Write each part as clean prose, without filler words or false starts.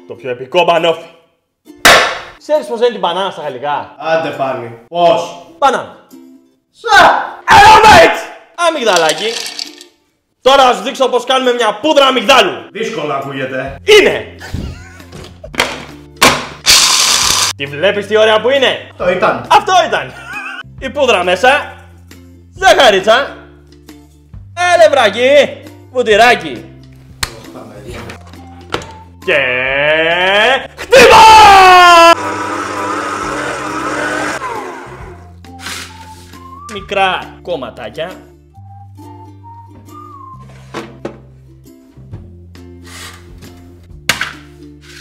Το πιο επικό μπανόφι. Ξέρεις πως είναι την μπανάνα στα γαλλικά? Άντε πάλι. Πώς? Μπανάνα. Σα! Hello mate! Αμυγδαλάκι. Τώρα θα σου δείξω πως κάνουμε μια πούδρα αμυγδάλου. Δύσκολο ακούγεται. Είναι! Τη βλέπεις τι ωραία που είναι? Το ήταν. Αυτό ήταν! Η πούδρα μέσα. Ζαχαρίτσα. Ελευράκι. Βουτυράκι. Και... χτύπα! Μικρά κομματάκια.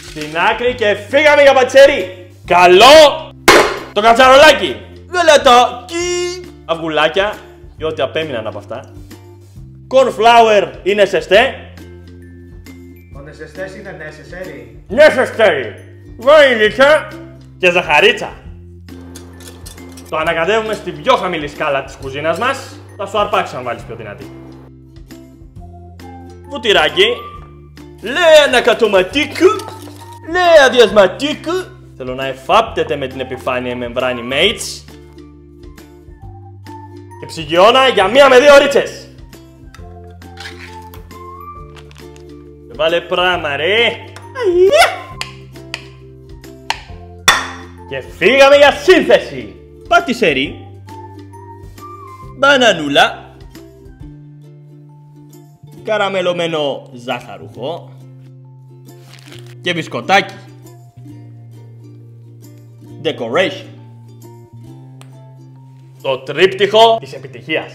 Στην άκρη και φύγαμε για πατσέρι. Καλό το κατσαρολάκι. Γαλατάκι. Αυγουλάκια και ό,τι απέμειναν από αυτά. Cornflower είναι σεστέ. Ο νεσεστές είναι necessary. Necessary. Βανιλίτσα και ζαχαρίτσα. Το ανακατεύουμε στην πιο χαμηλή σκάλα της κουζίνας μας. Θα σου αρπάξει αν βάλεις πιο δυνατή. Βουτυράκι. Λέει ανακατοματίκ. Λέει αδιασματίκ. Θέλω να εφάπτεται με την επιφάνεια μεμβράνη mates. Και ψυγιώνα για 1 με 2 ωρίτσες. Και βάλε πράμα ρε. Και φύγαμε για σύνθεση. Πατησερί. Μπανανούλα. Καραμελωμένο ζάχαρουχο. Και μπισκοτάκι. Decoration. Το τρίπτυχο της επιτυχίας.